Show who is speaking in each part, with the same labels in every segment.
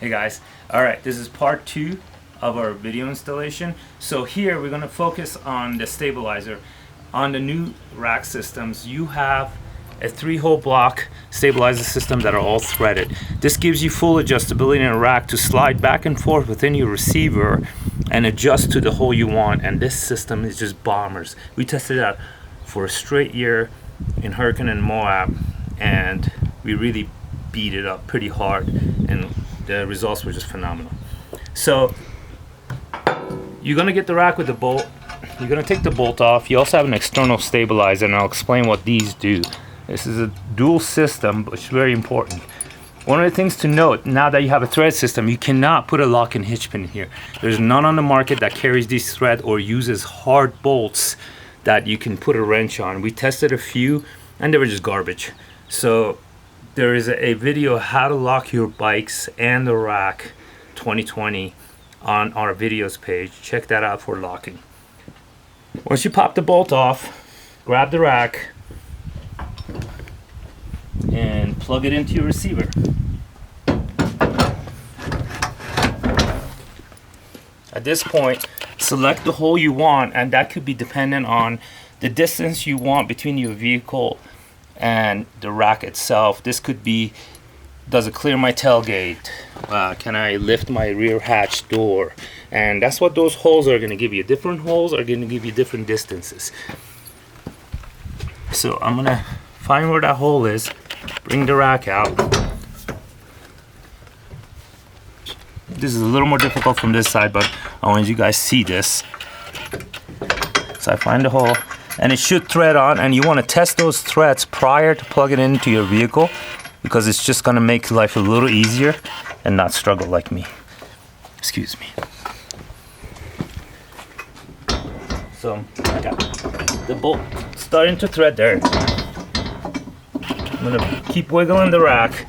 Speaker 1: Hey guys, alright, this is part 2 of our video installation. So here we're going to focus on the stabilizer. On the new rack systems, you have a 3-hole block stabilizer system that are all threaded. This gives you full adjustability in a rack to slide back and forth within your receiver and adjust to the hole you want, and this system is just bombers. We tested it out for a straight year in Hurricane and Moab, and we really beat it up pretty hard, and the results were just phenomenal. So you're gonna get the rack with the bolt. You're gonna take the bolt off. You also have an external stabilizer, and I'll explain what these do. This is a dual system, which is very important. One of the things to note, now that you have a thread system, you cannot put a lock and hitch pin here. There's none on the market that carries these thread or uses hard bolts that you can put a wrench on. We tested a few and they were just garbage. So there is a video how to lock your bikes and the rack 2020 on our videos page. Check that out for locking. Once you pop the bolt off, grab the rack and plug it into your receiver. At this point, select the hole you want, and that could be dependent on the distance you want between your vehicle and the rack itself. This could be, does it clear my tailgate? Can I lift my rear hatch door? And that's what those holes are going to give you. Different holes are going to give you different distances. So I'm going to find where that hole is, bring the rack out. This is a little more difficult from this side, but I want you guys to see this. So I find the hole, and it should thread on, and you want to test those threads prior to plugging it into your vehicle, because it's just going to make life a little easier and not struggle like me. Excuse me. So I got the bolt starting to thread there. I'm going to keep wiggling the rack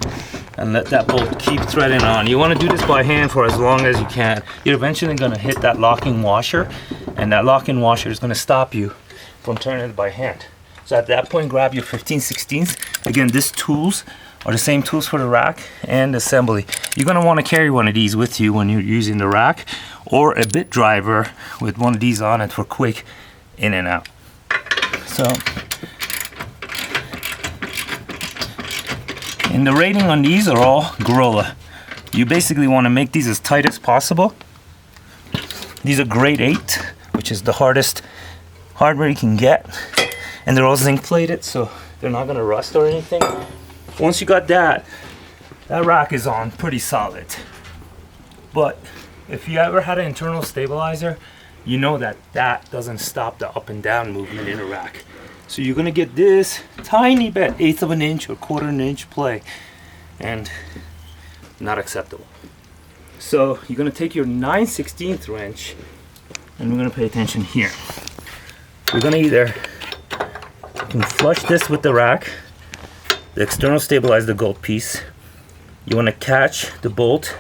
Speaker 1: and let that bolt keep threading on. You want to do this by hand for as long as you can. You're eventually going to hit that locking washer, and that locking washer is going to stop you from turning it by hand. So at that point, grab your 15/16. Again, these tools are the same tools for the rack and assembly. You're going to want to carry one of these with you when you're using the rack, or a bit driver with one of these on it for quick in and out. So, and the rating on these are all Gorilla. You basically want to make these as tight as possible. These are grade 8, which is the hardest hardware you can get, and they're all zinc plated, so they're not going to rust or anything. Once you got that rack is on pretty solid. But if you ever had an internal stabilizer, you know that that doesn't stop the up and down movement in a rack. So you're going to get this tiny bit, 1/8 of an inch or 1/4 an inch play, and not acceptable. So you're going to take your 9/16 wrench, and we're going to pay attention here. We're going to either, you can flush this with the rack, the external stabilizer, the gold piece. You want to catch the bolt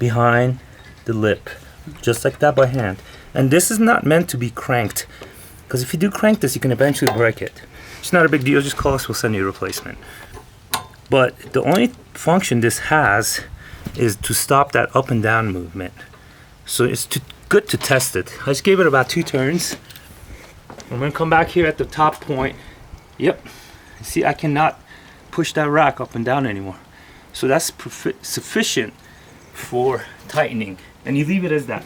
Speaker 1: behind the lip, just like that by hand. And this is not meant to be cranked, because if you do crank this, you can eventually break it. It's not a big deal, just call us, we'll send you a replacement. But the only function this has is to stop that up and down movement. So it's good to test it. I just gave it about 2 turns. I'm going to come back here at the top point. Yep, see, I cannot push that rack up and down anymore. So that's sufficient for tightening, and you leave it as that.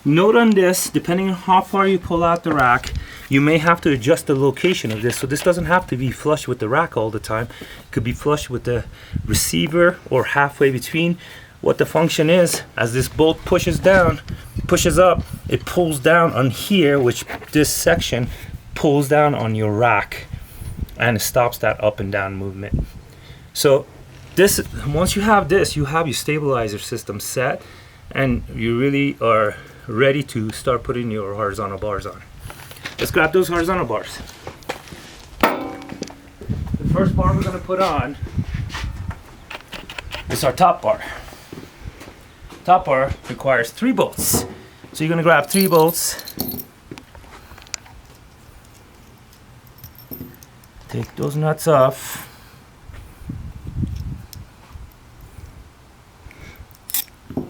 Speaker 1: Note on this, depending on how far you pull out the rack, you may have to adjust the location of this. So this doesn't have to be flush with the rack all the time. It could be flush with the receiver or halfway between. What the function is, as this bolt pushes up, it pulls down on here, which this section pulls down on your rack, and it stops that up and down movement. So this, once you have this, you have your stabilizer system set, and you really are ready to start putting your horizontal bars on. Let's grab those horizontal bars. The first bar we're going to put on is our top bar. Top bar requires 3 bolts. So you're going to grab 3 bolts Take those nuts off. So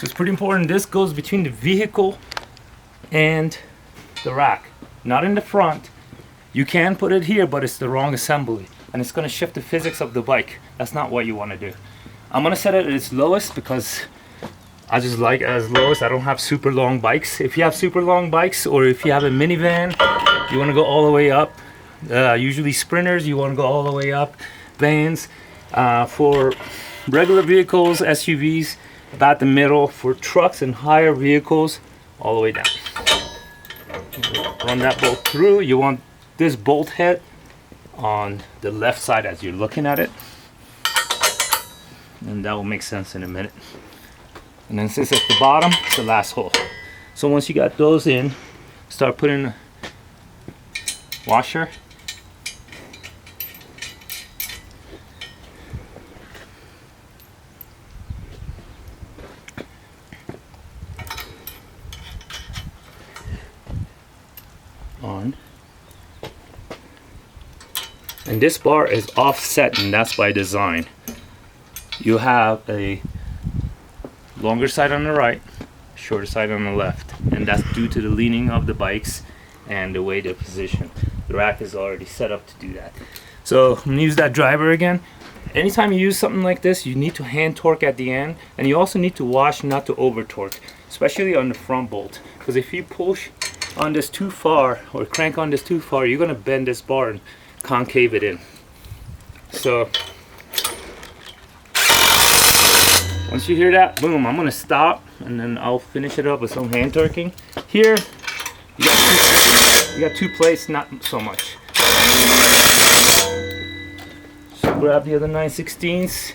Speaker 1: it's pretty important. This goes between the vehicle and the rack, not in the front. You can put it here, but it's the wrong assembly, and it's going to shift the physics of the bike. That's not what you want to do. I'm going to set it at its lowest because I just like it as lowest. I don't have super long bikes. If you have super long bikes, or if you have a minivan, you want to go all the way up. Usually sprinters, you want to go all the way up. Vans, for regular vehicles, SUVs, about the middle. For trucks and higher vehicles, all the way down. Run that bolt through. You want this bolt head on the left side as you're looking at it, and that will make sense in a minute. And then since at the bottom, it's the last hole. So once you got those in, start putting a washer. On. And this bar is offset, and that's by design. You have a longer side on the right, shorter side on the left, and that's due to the leaning of the bikes and the way they're positioned. The rack is already set up to do that. So I'm gonna use that driver again. Anytime you use something like this, you need to hand torque at the end, and you also need to watch not to over torque, especially on the front bolt, because if you push on this too far or crank on this too far, you're gonna bend this bar and concave it in. So once you hear that, boom, I'm gonna stop, and then I'll finish it up with some hand torquing. Here, you got two plates, not so much. So grab the other 9/16.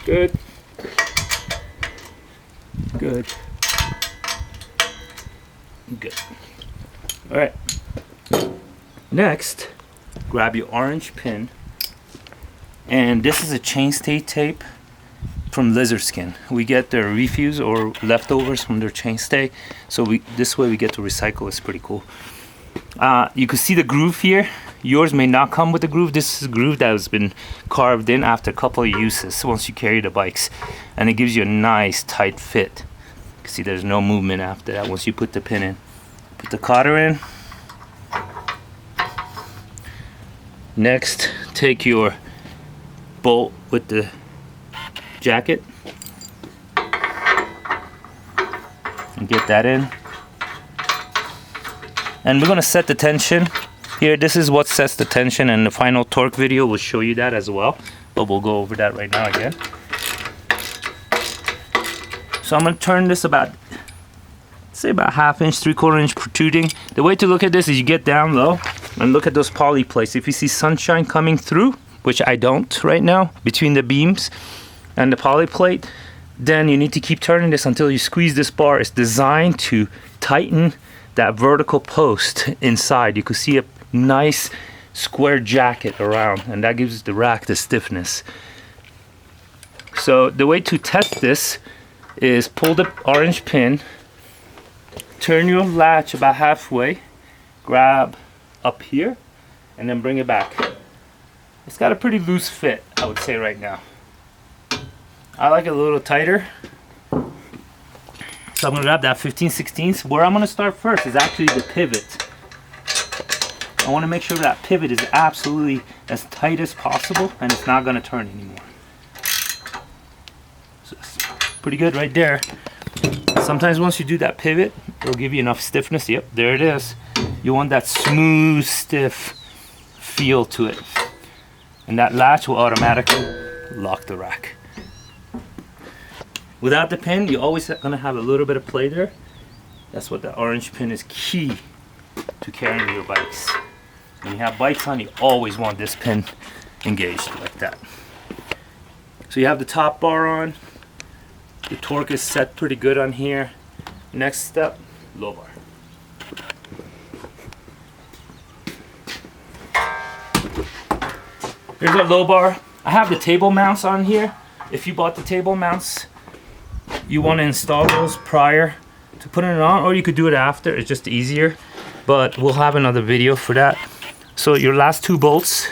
Speaker 1: Good. Good. Good. All right. Next, grab your orange pin, and this is a chainstay tape from Lizard Skin. We get their refuse or leftovers from their chainstay, so this way we get to recycle. It's pretty cool. You can see the groove here. Yours may not come with a groove. This is a groove that has been carved in after a couple of uses once you carry the bikes, and it gives you a nice tight fit. You can see there's no movement after that once you put the pin in. Put the cotter in. Next, take your bolt with the jacket and get that in. And we're gonna set the tension here. This is what sets the tension, and the final torque video will show you that as well, but we'll go over that right now again. So I'm gonna turn this about, say about 1/2 inch, 3/4 inch protruding. The way to look at this is you get down low and look at those poly plates. If you see sunshine coming through, which I don't right now, between the beams and the poly plate, then you need to keep turning this until you squeeze this bar. It's designed to tighten that vertical post inside. You can see a nice square jacket around, and that gives the rack the stiffness. So the way to test this is pull the orange pin, turn your latch about halfway, grab up here, and then bring it back. It's got a pretty loose fit, I would say right now. I like it a little tighter. So I'm gonna grab that 15/16. Where I'm gonna start first is actually the pivot. I wanna make sure that pivot is absolutely as tight as possible, and it's not gonna turn anymore. So it's pretty good right there. Sometimes once you do that pivot, it'll give you enough stiffness. Yep, there it is. You want that smooth, stiff feel to it. And that latch will automatically lock the rack. Without the pin, you're always gonna have a little bit of play there. That's what the orange pin is key to carrying your bikes. When you have bikes on, you always want this pin engaged like that. So you have the top bar on. The torque is set pretty good on here. Next step, low bar. Here's our low bar. I have the table mounts on here. If you bought the table mounts, you want to install those prior to putting it on, or you could do it after. It's just easier, but we'll have another video for that. So your last 2 bolts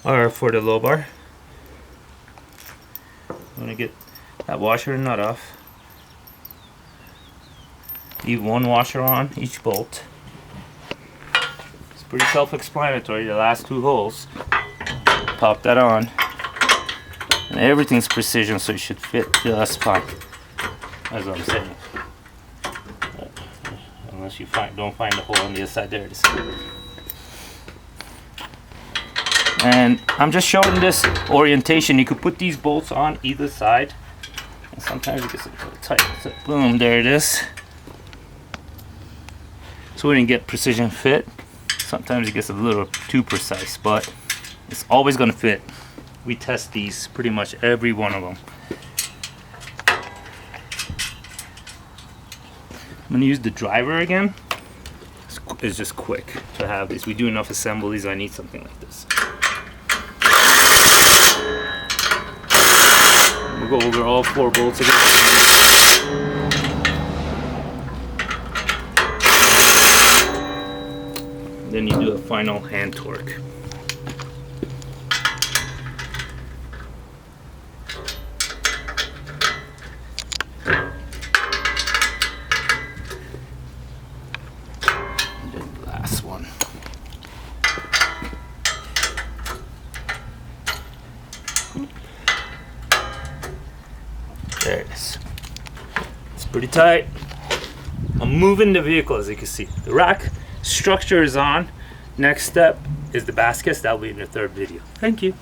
Speaker 1: are for the low bar. I'm gonna get that washer and nut off. Leave 1 washer on each bolt. It's pretty self-explanatory, the last 2 holes. Pop that on. And everything's precision, so it should fit just fine. That's what I'm saying. Unless you don't find the hole on the other side. There it is. And I'm just showing this orientation. You could put these bolts on either side. And sometimes it gets a little tight. So boom, there it is. So we didn't get precision fit. Sometimes it gets a little too precise, but it's always gonna fit. We test these, pretty much every one of them. I'm gonna use the driver again. It's just quick to have this. We do enough assemblies, I need something like this. We'll go over all 4 bolts again. Then you do a final hand torque. One. There it is. It's pretty tight. I'm moving the vehicle, as you can see. The rack structure is on. Next step is the baskets. That'll be in the 3rd video. Thank you.